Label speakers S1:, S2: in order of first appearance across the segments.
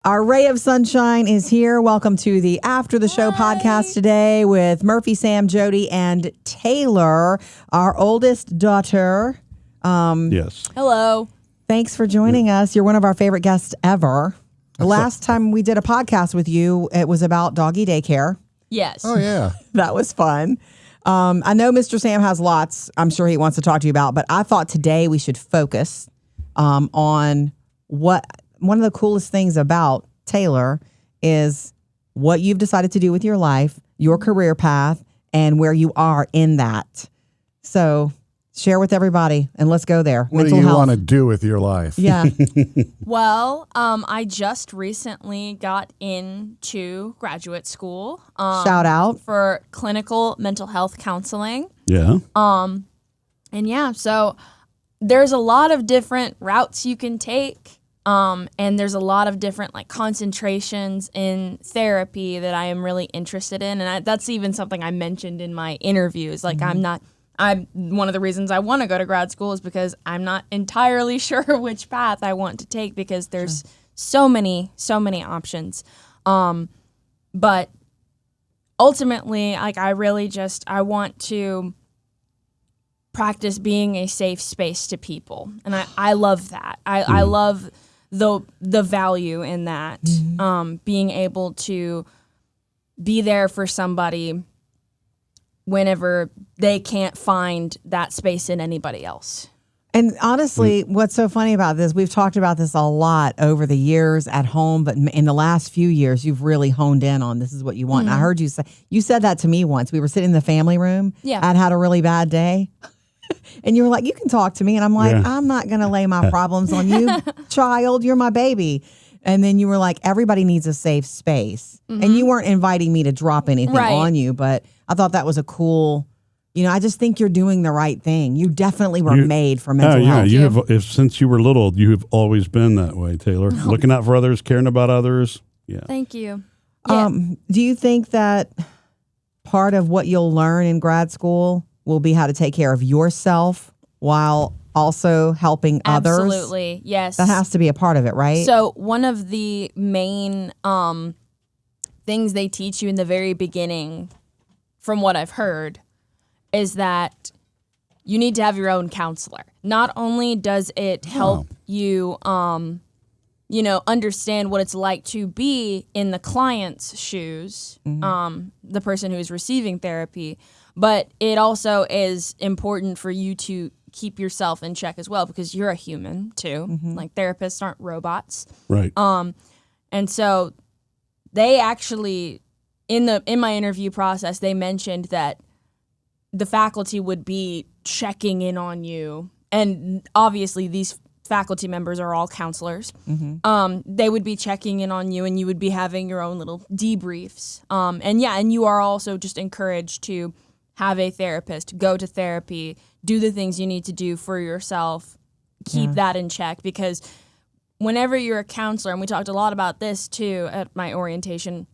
S1: Our ray of sunshine is here. Welcome to the After the Show podcast today with Murphy, Sam, Jodi, and Taylor, our oldest daughter.
S2: Yes.
S3: Hello.
S1: Thanks for joining us. You're one of our favorite guests ever. The last time we did a podcast with you, it was about doggy daycare.
S3: Yes.
S4: Oh, yeah.
S1: That was fun. I know Mr. Sam has lots I'm sure he wants to talk to you about, but I thought today we should focus on what one of the coolest things about Taylor is what you've decided to do with your life, your career path, and where you are in that. So share with everybody and let's go there.
S4: What do you want to do with your life?
S1: Yeah.
S3: Well, I just recently got into graduate school.
S1: Shout out.
S3: For clinical mental health counseling.
S2: Yeah.
S3: And yeah, so there's a lot of different routes you can take. And there's a lot of different like concentrations in therapy that I am really interested in. And that's even something I mentioned in my interviews. Like I'm one of the reasons I want to go to grad school is because I'm not entirely sure which path I want to take because there's so many options. But ultimately, like I want to practice being a safe space to people. And I love that. I love the value in that, being able to be there for somebody whenever they can't find that space in anybody else.
S1: And honestly, what's so funny about this, we've talked about this a lot over the years at home, but in the last few years, you've really honed in on this is what you want. And I heard you said that to me once. We were sitting in the family room.
S3: Yeah.
S1: I'd had a really bad day. And you were like, you can talk to me. And I'm like, I'm not going to lay my problems on you, child. You're my baby. And then you were like, everybody needs a safe space. And you weren't inviting me to drop anything on you. But I thought that was a cool, I just think you're doing the right thing. You definitely were made for mental health.
S2: You have, since you were little, you have always been that way, Taylor. Looking out for others, caring about others. Yeah.
S3: Thank you. Yeah.
S1: Do you think that part of what you'll learn in grad school will be how to take care of yourself while also helping others?
S3: Absolutely, yes.
S1: That has to be a part of it, right?
S3: So one of the main things they teach you in the very beginning, from what I've heard, is that you need to have your own counselor. Not only does it help you, understand what it's like to be in the client's shoes, the person who is receiving therapy, but it also is important for you to keep yourself in check as well because you're a human too. Like therapists aren't robots.
S2: Right.
S3: And so they actually in my interview process they mentioned that the faculty would be checking in on you, and obviously these faculty members are all counselors. They would be checking in on you and you would be having your own little debriefs. And you are also just encouraged to have a therapist, go to therapy, do the things you need to do for yourself, keep that in check, because whenever you're a counselor, and we talked a lot about this too at my orientation,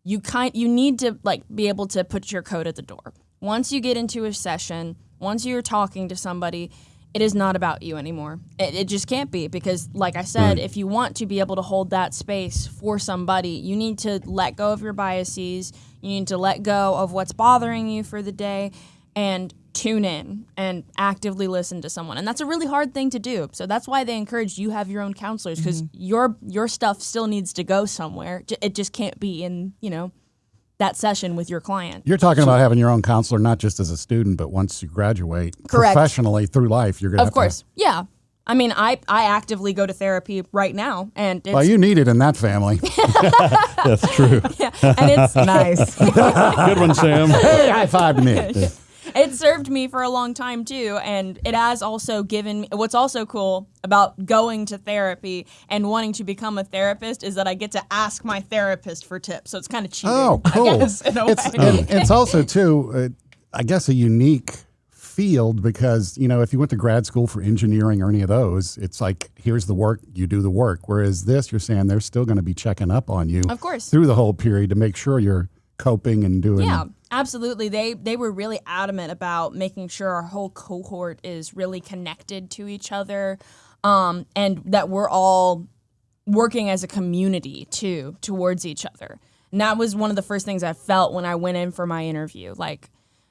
S3: you need to like be able to put your coat at the door. Once you get into a session, once you're talking to somebody, it is not about you anymore. It just can't be because, like I said, if you want to be able to hold that space for somebody, you need to let go of your biases. You need to let go of what's bothering you for the day and tune in and actively listen to someone. And that's a really hard thing to do. So that's why they encourage you have your own counselors because your stuff still needs to go somewhere. It just can't be in, that session with your client.
S4: You're talking about having your own counselor, not just as a student, but once you graduate professionally through life, you're going to have
S3: Of course. Yeah. I mean, I actively go to therapy right now, and it's...
S4: Well, you need it in that family.
S2: That's true.
S3: Yeah, and it's
S1: nice.
S2: Good one, Sam.
S4: Hey, high five to me.
S3: It served me for a long time too, and it has also given me, what's also cool about going to therapy and wanting to become a therapist is that I get to ask my therapist for tips, so it's kind of cheating.
S4: Oh, cool.
S3: I guess, in a way.
S4: It's also, too, I guess, a unique field because, if you went to grad school for engineering or any of those, it's like, here's the work, you do the work. Whereas this, you're saying they're still going to be checking up on you
S3: Of course.
S4: through the whole period to make sure you're coping and doing.
S3: Yeah, absolutely. They were really adamant about making sure our whole cohort is really connected to each other, and that we're all working as a community too towards each other. And that was one of the first things I felt when I went in for my interview. Like,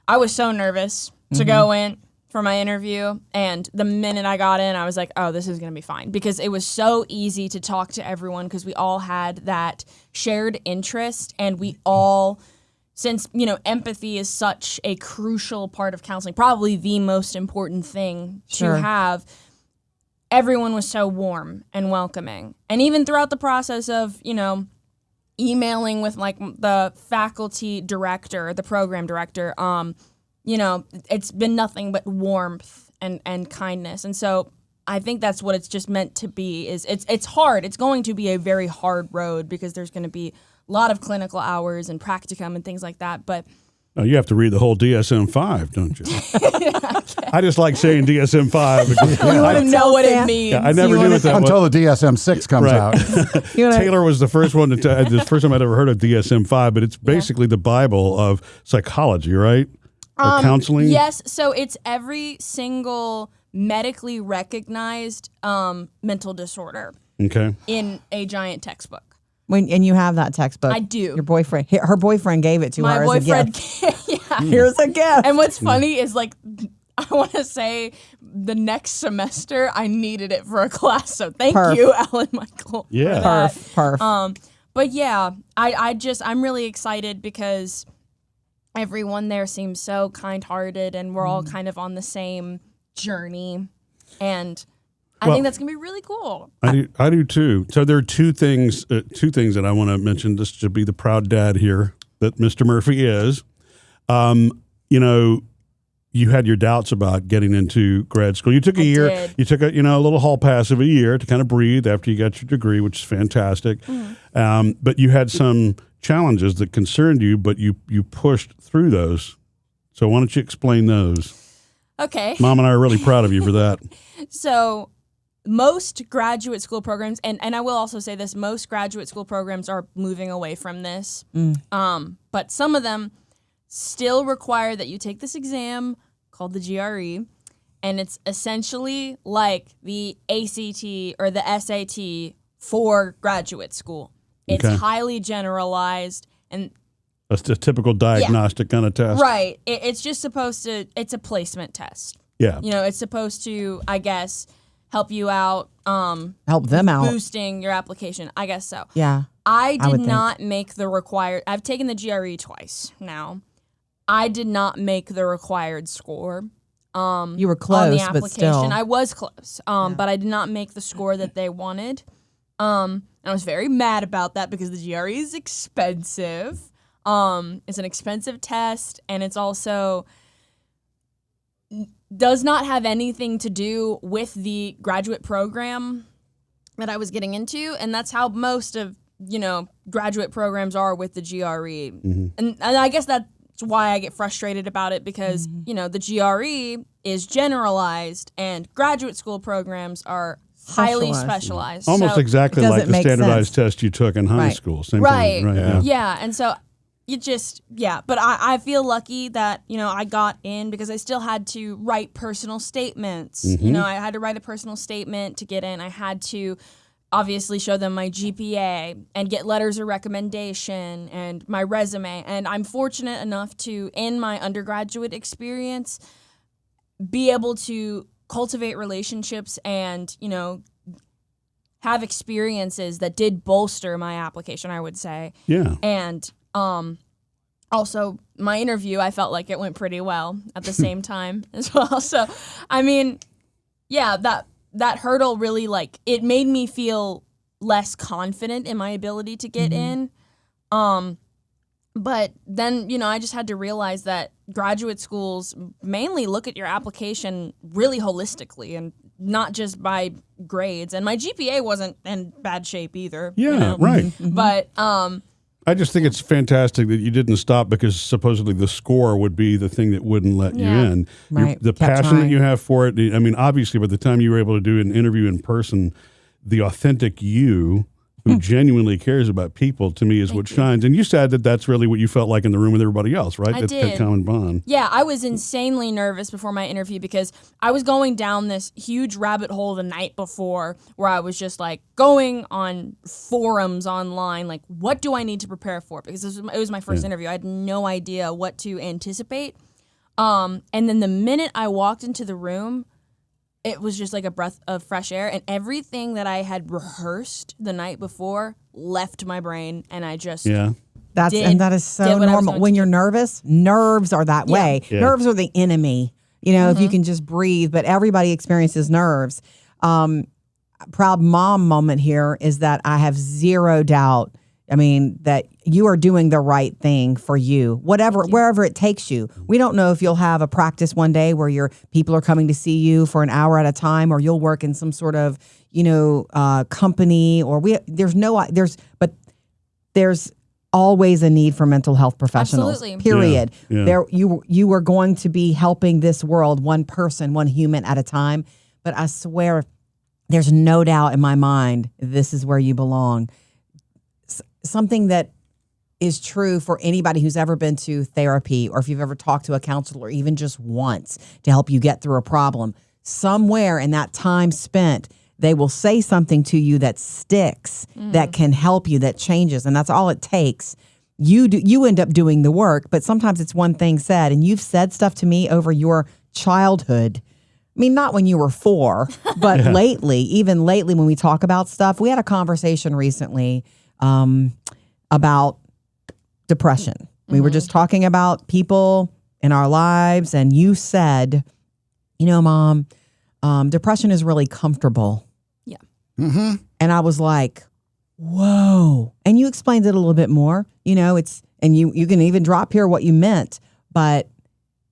S3: I was so nervous to go in for my interview, and the minute I got in, I was like, oh, this is going to be fine, because it was so easy to talk to everyone because we all had that shared interest, and we all, since, you know, empathy is such a crucial part of counseling, probably the most important thing to have, everyone was so warm and welcoming. And even throughout the process of, you know, emailing with like the faculty director, the program director, you know, it's been nothing but warmth and kindness. And so I think that's what it's just meant to be. Is it's hard. It's going to be a very hard road because there's going to be a lot of clinical hours and practicum and things like that. But
S2: you have to read the whole DSM-5, don't you? I just like saying DSM-5 because
S3: you wouldn't know what it means.
S2: I never knew what that was.
S4: Until the DSM-6 comes out.
S2: Taylor was the first one the first time I'd ever heard of DSM-5, but it's basically the Bible of psychology, right? Or counseling?
S3: Yes. So it's every single medically recognized mental disorder in a giant textbook.
S1: And you have that textbook.
S3: I do.
S1: Your boyfriend, her boyfriend gave it to
S3: My
S1: her
S3: boyfriend,
S1: as a gift.
S3: yeah.
S1: Here's a gift.
S3: And what's funny is, like, I want to say the next semester I needed it for a class. So thank you, Alan Michael.
S2: Yeah.
S1: Perf.
S3: But yeah, I'm really excited because everyone there seems so kind-hearted, and we're all kind of on the same journey. And I think that's going to be really cool.
S2: I do too. So there are two things that I want to mention. This should be the proud dad here that Mr. Murphy is. You know, you had your doubts about getting into grad school. You took a year.
S3: Did.
S2: You took a little hall pass of a year to kind of breathe after you got your degree, which is fantastic. But you had some challenges that concerned you, but you pushed through those. So why don't you explain those?
S3: Okay.
S2: Mom and I are really proud of you for that.
S3: So most graduate school programs, and I will also say this, most graduate school programs are moving away from this. But some of them still require that you take this exam called the GRE, and it's essentially like the ACT or the SAT for graduate school. It's highly generalized, and
S2: that's a typical diagnostic kind of test.
S3: Right. It's just supposed to, it's a placement test.
S2: Yeah.
S3: You know, it's supposed to, I guess, help you out.
S1: Help them out.
S3: Boosting your application. I guess so.
S1: Yeah.
S3: I did not make the required, I've taken the GRE twice now. I did not make the required score.
S1: You were close,
S3: on the application.
S1: but still.
S3: I was close, but I did not make the score that they wanted. And I was very mad about that because the GRE is expensive. It's an expensive test, and it's also does not have anything to do with the graduate program that I was getting into, and that's how most of, you know, graduate programs are with the GRE. And I guess that's why I get frustrated about it because, you know, the GRE is generalized and graduate school programs are highly specialized.
S2: Almost
S3: so,
S2: exactly like the standardized test you took in high school. Same thing. Right.
S3: Yeah. And so you just, but I feel lucky that, you know, I got in because I still had to write personal statements. You know, I had to write a personal statement to get in. I had to obviously show them my GPA and get letters of recommendation and my resume. And I'm fortunate enough to, in my undergraduate experience, be able to cultivate relationships and, you know, have experiences that did bolster my application, I would say.
S2: Yeah.
S3: And also my interview, I felt like it went pretty well at the same time as well. So, I mean, yeah, that hurdle really, like, it made me feel less confident in my ability to get in. But then, you know, I just had to realize that graduate schools mainly look at your application really holistically and not just by grades. And my GPA wasn't in bad shape either.
S2: Yeah,
S3: you know?
S2: right.
S3: But
S2: I just think it's fantastic that you didn't stop because supposedly the score would be the thing that wouldn't let you in.
S1: Right.
S2: The passion that you have for it. I mean, obviously, by the time you were able to do an interview in person, the authentic you who genuinely cares about people, to me, is what shines. And you said that that's really what you felt like in the room with everybody else, right?
S3: I
S2: That's
S3: did.
S2: that common bond.
S3: Yeah, I was insanely nervous before my interview because I was going down this huge rabbit hole the night before where I was just like going on forums online, like, what do I need to prepare for? Because it was my first interview. I had no idea what to anticipate. And then the minute I walked into the room, it was just like a breath of fresh air, and everything that I had rehearsed the night before left my brain, and I just
S1: And that is
S3: did
S1: so
S3: what I was
S1: normal.
S3: going
S1: When
S3: to
S1: you're
S3: do.
S1: nervous, nerves are that way.
S2: Yeah.
S1: Nerves are the enemy, if you can just breathe, but everybody experiences nerves. Proud mom moment here is that I have zero doubt, that you are doing the right thing for you, wherever it takes you. We don't know if you'll have a practice one day where your people are coming to see you for an hour at a time, or you'll work in some sort of, company, or there's always a need for mental health professionals.
S3: Absolutely.
S1: Period.
S2: Yeah.
S1: There, you are going to be helping this world, one person, one human at a time. But I swear, there's no doubt in my mind, this is where you belong. Something that is true for anybody who's ever been to therapy, or if you've ever talked to a counselor, even just once to help you get through a problem. Somewhere in that time spent, they will say something to you that sticks, that can help you, that changes, and that's all it takes. You end up doing the work, but sometimes it's one thing said, and you've said stuff to me over your childhood. Not when you were 4, but even lately when we talk about stuff. We had a conversation recently about depression. We were just talking about people in our lives, and you said, Mom, depression is really comfortable.
S3: Yeah.
S4: Mm-hmm.
S1: And I was like, whoa. And you explained it a little bit more, and you can even drop here what you meant, but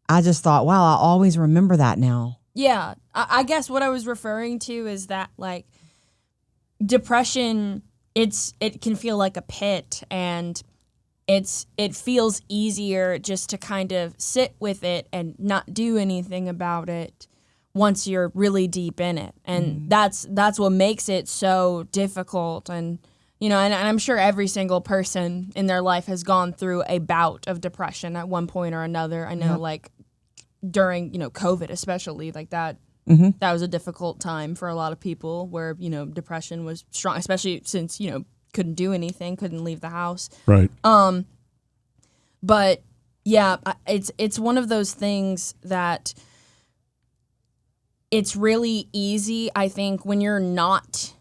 S1: I just thought, wow, I always remember that now.
S3: Yeah, I guess what I was referring to is that, like, depression, it can feel like a pit, and it feels easier just to kind of sit with it and not do anything about it once you're really deep in it. And that's what makes it so difficult. And and I'm sure every single person in their life has gone through a bout of depression at one point or another. I know, like, during, COVID especially, like that, that was a difficult time for a lot of people where, depression was strong, especially since, couldn't do anything, couldn't leave the house.
S2: Right.
S3: But yeah, it's one of those things that it's really easy, I think, when you're not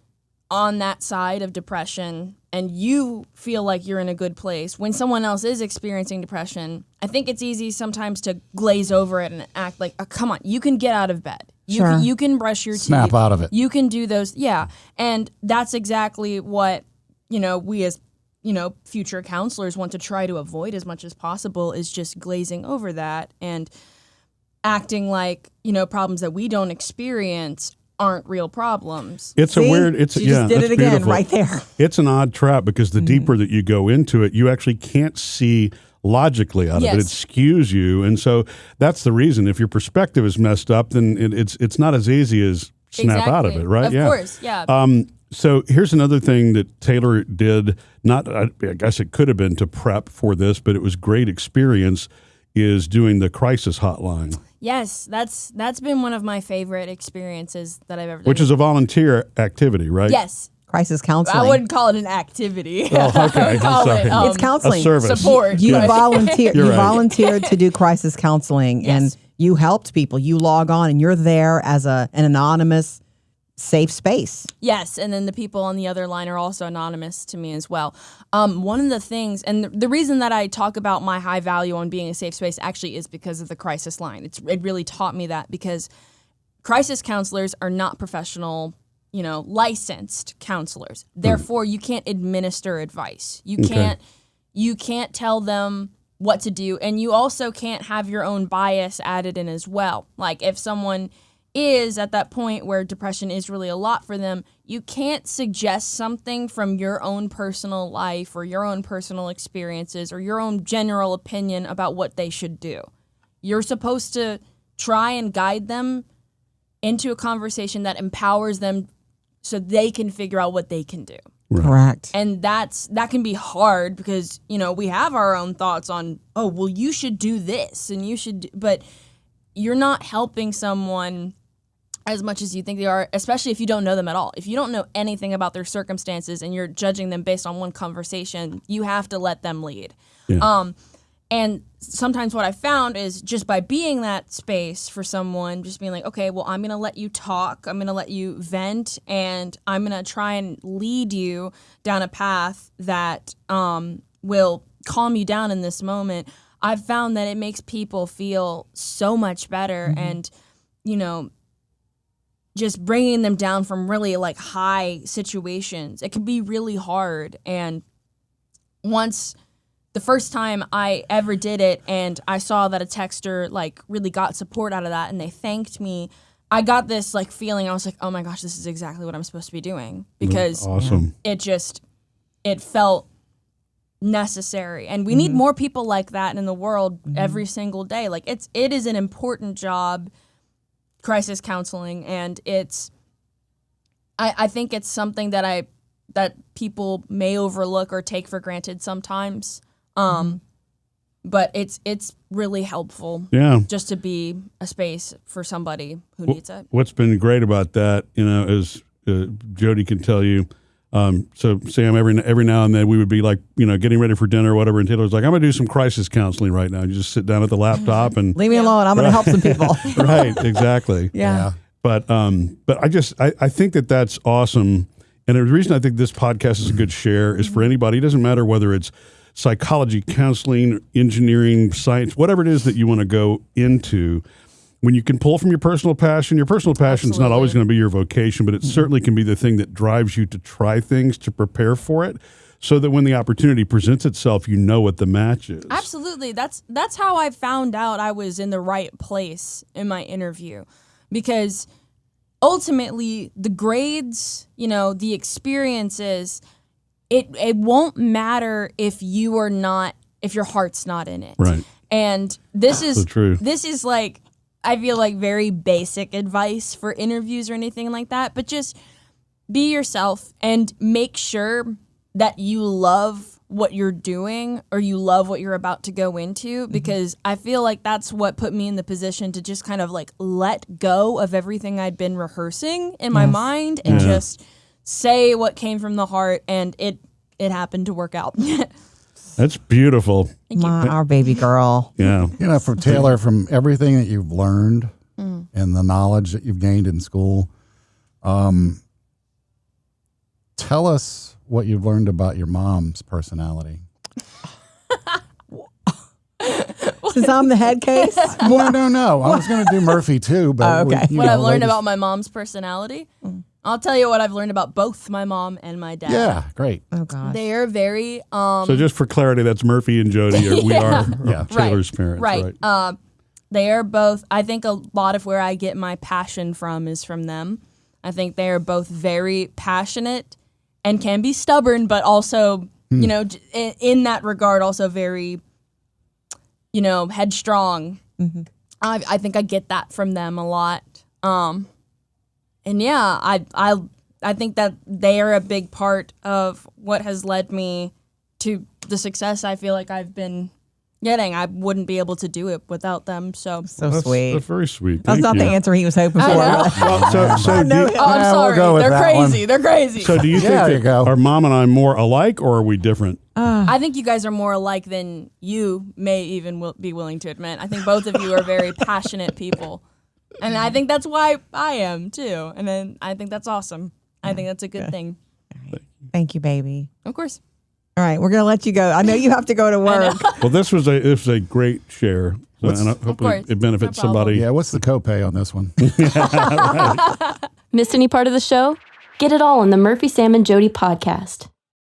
S3: on that side of depression and you feel like you're in a good place. When someone else is experiencing depression, I think it's easy sometimes to glaze over it and act like, oh, come on, you can get out of bed. You can brush your teeth.
S4: Snap out of it.
S3: You can do those. Yeah. And that's exactly what, we as, future counselors want to try to avoid as much as possible, is just glazing over that and acting like, problems that we don't experience aren't real problems.
S2: It's
S1: See?
S2: a weird. It's
S1: You just did
S2: that's
S1: it again,
S2: beautiful.
S1: right there.
S2: It's an odd trap because the deeper that you go into it, you actually can't see logically out of it. It skews you, and so that's the reason. If your perspective is messed up, then it's not as easy as snap out of it, right?
S3: Of course, yeah.
S2: So here's another thing that Taylor did. I guess it could have been to prep for this, but it was great experience. Is doing the crisis hotline.
S3: Yes, that's been one of my favorite experiences that I've ever done.
S2: Which is a volunteer activity, right?
S3: Yes.
S1: Crisis counseling.
S3: I wouldn't call it an activity.
S2: Oh, okay.
S3: I would call
S2: I'm
S3: it
S2: sorry.
S1: It's counseling.
S2: A service.
S3: Support.
S1: You
S3: Right.
S1: volunteer.
S2: You're
S1: You
S2: right.
S1: volunteered to do crisis counseling,
S3: Yes.
S1: and you helped people. You log on, and you're there as an anonymous, safe space.
S3: Yes, and then the people on the other line are also anonymous to me as well. One of the things, and the reason that I talk about my high value on being a safe space actually is because of the crisis line. It really taught me that, because crisis counselors are not professional, licensed counselors. Therefore, you can't administer advice. You can't tell them what to do, and you also can't have your own bias added in as well. Like, if someone is at that point where depression is really a lot for them, you can't suggest something from your own personal life or your own personal experiences or your own general opinion about what they should do. You're supposed to try and guide them into a conversation that empowers them so they can figure out what they can do.
S1: Correct.
S3: And that can be hard because, we have our own thoughts on, oh, well, you should do this and you should, but you're not helping someone as much as you think they are, especially if you don't know them at all. If you don't know anything about their circumstances and you're judging them based on one conversation, you have to let them lead.
S2: Yeah.
S3: And sometimes what I found is just by being that space for someone, just being like, okay, well, I'm going to let you talk. I'm going to let you vent, and I'm going to try and lead you down a path that will calm you down in this moment. I've found that it makes people feel so much better and, just bringing them down from really like high situations. It can be really hard. And the first time I ever did it and I saw that a texter like really got support out of that and they thanked me, I got this like feeling. I was like, oh my gosh, this is exactly what I'm supposed to be doing, because
S2: awesome.
S3: It felt necessary. And we need more people like that in the world every single day. Like it is an important job, crisis counseling, and I think it's something that people may overlook or take for granted sometimes. But it's really helpful.
S2: Yeah.
S3: Just to be a space for somebody who needs it.
S2: What's been great about that, is Jodi can tell you. So Sam, every now and then we would be like, getting ready for dinner or whatever, and Taylor's like, I'm gonna do some crisis counseling right now. You just sit down at the laptop and
S1: leave me alone. I'm gonna help some people.
S2: Right, exactly.
S1: Yeah.
S2: But I think that's awesome. And the reason I think this podcast is a good share is for anybody. It doesn't matter whether it's psychology, counseling, engineering, science, whatever it is that you want to go into. When you can pull from your personal passion is not always going to be your vocation, but it certainly can be the thing that drives you to try things, to prepare for it, so that when the opportunity presents itself, you know what the match is.
S3: Absolutely. That's how I found out I was in the right place in my interview, because ultimately the grades, the experiences, it won't matter if your heart's not in it.
S2: Right.
S3: And this is
S2: so true.
S3: This is like, I feel like very basic advice for interviews or anything like that, but just be yourself and make sure that you love what you're doing or you love what you're about to go into, because I feel like that's what put me in the position to just kind of like let go of everything I'd been rehearsing in my mind and just say what came from the heart, and it happened to work out.
S2: That's beautiful.
S1: Our baby girl.
S2: Yeah.
S4: From Taylor, from everything that you've learned and the knowledge that you've gained in school, tell us what you've learned about your mom's personality.
S1: Since I'm the head case?
S4: No. I was going to do Murphy too, but
S1: okay.
S3: What I've learned about my mom's personality? I'll tell you what I've learned about both my mom and my dad.
S4: Yeah, great.
S1: Oh, gosh.
S3: They are very...
S2: So just for clarity, that's Murphy and Jodi. We are Taylor's parents.
S3: Right. They are both... I think a lot of where I get my passion from is from them. I think they are both very passionate and can be stubborn, but also, in that regard, also very, headstrong. Mm-hmm. I think I get that from them a lot. And yeah, I think that they are a big part of what has led me to the success I feel like I've been getting. I wouldn't be able to do it without them. So
S1: sweet.
S2: That's very sweet.
S1: That's not the answer he was hoping for.
S2: I'm
S3: sorry. They're crazy.
S2: So do you think are Mom and I more alike, or are we different?
S3: I think you guys are more alike than you may even be willing to admit. I think both of you are very passionate people. And I think that's why I am too. And then I think that's awesome. I think that's a good thing.
S1: Thank you, baby.
S3: Of course.
S1: All right, we're going to let you go. I know you have to go to work.
S2: Well, this was a great share. And hopefully it benefits somebody.
S4: Yeah, what's the copay on this one?
S5: Missed any part of the show? Get it all on the Murphy, Sam, and Jodi podcast.